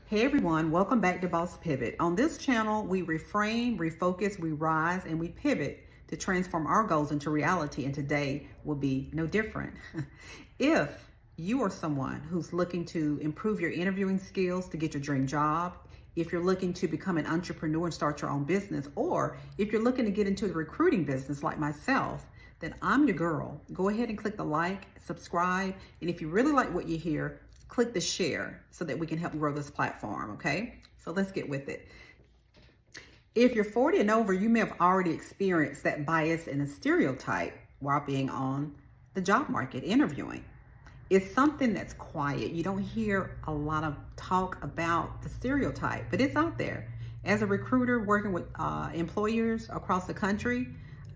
Hey everyone, welcome back to Boss Pivot. On this channel, we reframe, refocus, we rise, and we pivot to transform our goals into reality, and today will be no different. If you are someone who's looking to improve your interviewing skills to get your dream job, if you're looking to become an entrepreneur and start your own business, or if you're looking to get into the recruiting business like myself, then I'm your girl. Go ahead and click the like, subscribe, and if you really like what you hear, click the share so that we can help grow this platform, okay? So let's get with it. If you're 40 and over, you may have already experienced that bias and a stereotype while being on the job market interviewing. It's something that's quiet. You don't hear a lot of talk about the stereotype, but it's out there. As a recruiter working with employers across the country,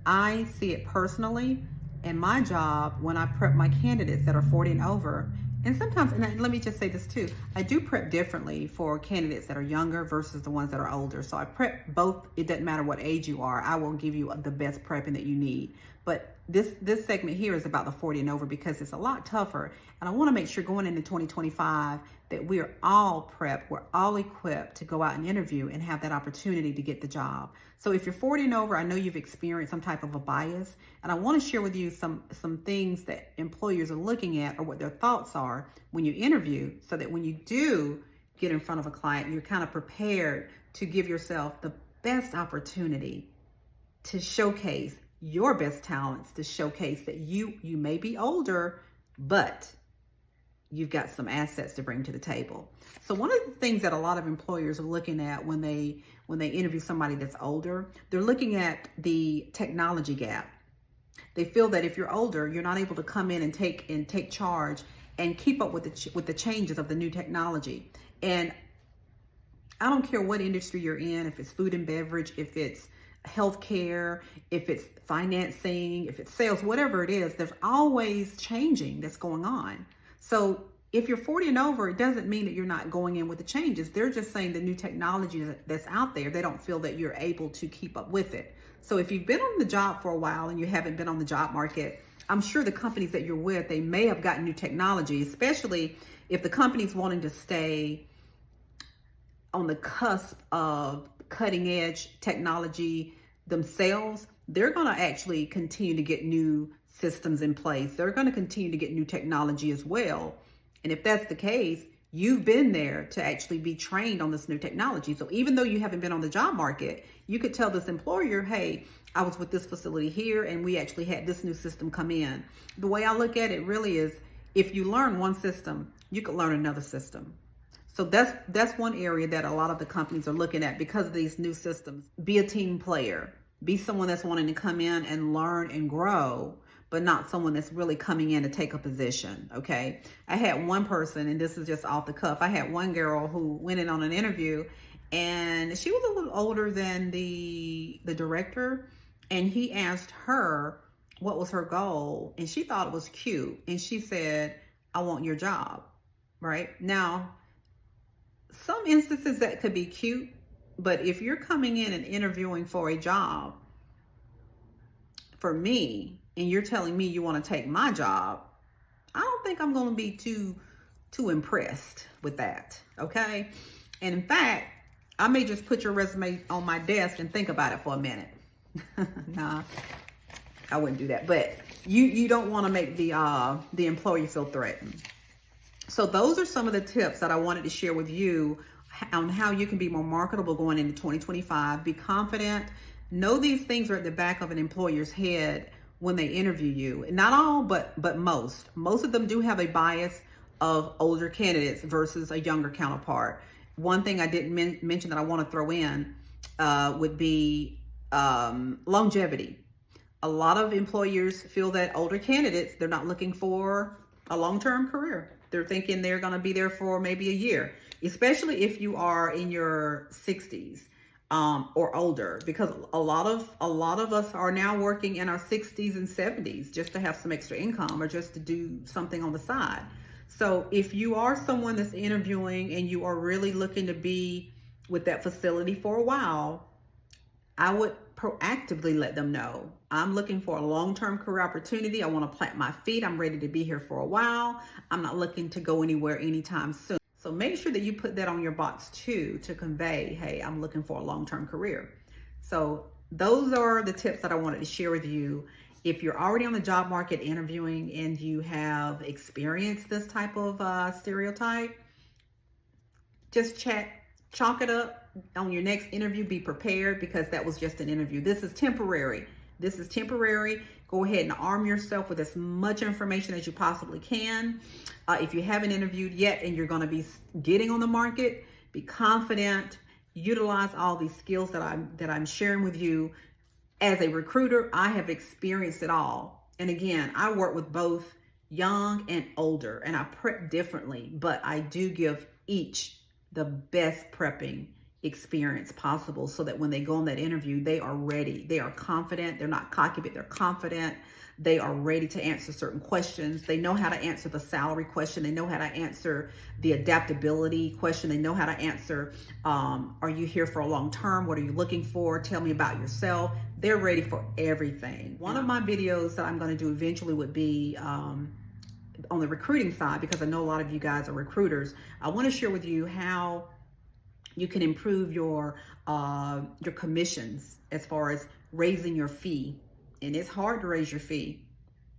I see it personally. And my job, when I prep my candidates that are 40 and over, and sometimes, and let me just say this too, I do prep differently for candidates that are younger versus the ones that are older. So I prep both. It doesn't matter what age you are. I will give you the best prepping that you need. But this segment here is about the 40 and over because it's a lot tougher. And I want to make sure going into 2025 that we're all prepped, we're all equipped to go out and interview and have that opportunity to get the job. So if you're 40 and over, I know you've experienced some type of a bias, and I want to share with you some things that employers are looking at or what their thoughts are when you interview, so that when you do get in front of a client, you're kind of prepared to give yourself the best opportunity to showcase your best talents, to showcase that you may be older, but you've got some assets to bring to the table. So one of the things that a lot of employers are looking at when they interview somebody that's older, they're looking at the technology gap. They feel that if you're older, you're not able to come in and take charge and keep up with the changes of the new technology. And I don't care what industry you're in, if it's food and beverage, if it's healthcare, if it's financing, if it's sales, whatever it is, there's always changing that's going on. So if you're 40 and over, it doesn't mean that you're not going in with the changes. They're just saying the new technology that's out there, they don't feel that you're able to keep up with it. So if you've been on the job for a while and you haven't been on the job market, I'm sure the companies that you're with, they may have gotten new technology, especially if the company's wanting to stay on the cusp of cutting edge technology themselves. They're going to actually continue to get new systems in place. They're going to continue to get new technology as well. And if that's the case, you've been there to actually be trained on this new technology. So even though you haven't been on the job market, you could tell this employer, hey, I was with this facility here and we actually had this new system come in. The way I look at it really is, if you learn one system, you could learn another system. So that's one area that a lot of the companies are looking at because of these new systems. Be a team player. Be someone that's wanting to come in and learn and grow, but not someone that's really coming in to take a position, okay? I had one person, and this is just off the cuff, I had one girl who went in on an interview, and she was a little older than the director, and he asked her what was her goal, and she thought it was cute, and she said, I want your job, right? Now, some instances that could be cute, but if you're coming in and interviewing for a job for me, and you're telling me you want to take my job, I don't think I'm going to be too impressed with that, okay? And in fact, I may just put your resume on my desk and think about it for a minute. Nah, I wouldn't do that. But you don't want to make the employee feel threatened. So those are some of the tips that I wanted to share with you on how you can be more marketable going into 2025. Be confident. Know these things are at the back of an employer's head when they interview you. Not all, but most. Most of them do have a bias of older candidates versus a younger counterpart. One thing I didn't mention that I want to throw in would be longevity. A lot of employers feel that older candidates, they're not looking for a long-term career. They're thinking they're going to be there for maybe a year, especially if you are in your 60s or older, because a lot of us are now working in our 60s and 70s just to have some extra income or just to do something on the side. So if you are someone that's interviewing and you are really looking to be with that facility for a while, I would proactively let them know, I'm looking for a long-term career opportunity. I want to plant my feet. I'm ready to be here for a while. I'm not looking to go anywhere anytime soon. So make sure that you put that on your box too, to convey, hey, I'm looking for a long-term career. So those are the tips that I wanted to share with you. If you're already on the job market interviewing and you have experienced this type of stereotype, just chalk it up on your next interview. Be prepared, because that was just an interview. This is temporary. This is temporary. Go ahead and arm yourself with as much information as you possibly can. If you haven't interviewed yet and you're going to be getting on the market, be confident. Utilize all these skills that I'm sharing with you. As a recruiter, I have experienced it all. And again, I work with both young and older, and I prep differently, but I do give each the best prepping experience possible, so that when they go on that interview, they are ready. They are confident. They're not cocky, but they're confident. They are ready to answer certain questions. They know how to answer the salary question. They know how to answer the adaptability question. They know how to answer, are you here for a long term? What are you looking for? Tell me about yourself. They're ready for everything. One of my videos that I'm going to do eventually would be on the recruiting side, because I know a lot of you guys are recruiters. I want to share with you how you can improve your commissions as far as raising your fee. And it's hard to raise your fee.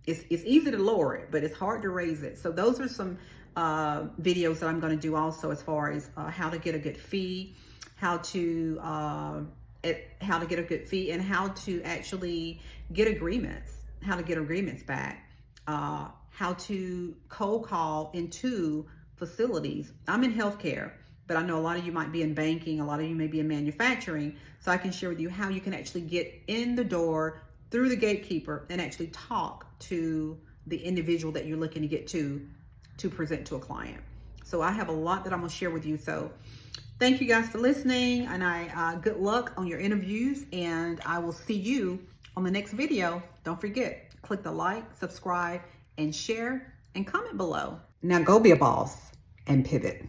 It's easy to lower it, but it's hard to raise it. So those are some videos that I'm going to do also, as far as how to get a good fee, how to get a good fee, and how to actually get agreements, how to get agreements back, how to cold call into facilities. I'm in healthcare, but I know a lot of you might be in banking, a lot of you may be in manufacturing. So I can share with you how you can actually get in the door through the gatekeeper and actually talk to the individual that you're looking to get to present to a client. So I have a lot that I'm gonna share with you. So thank you guys for listening, and good luck on your interviews, and I will see you on the next video. Don't forget, click the like, subscribe, and share, and comment below. Now go be a boss and pivot.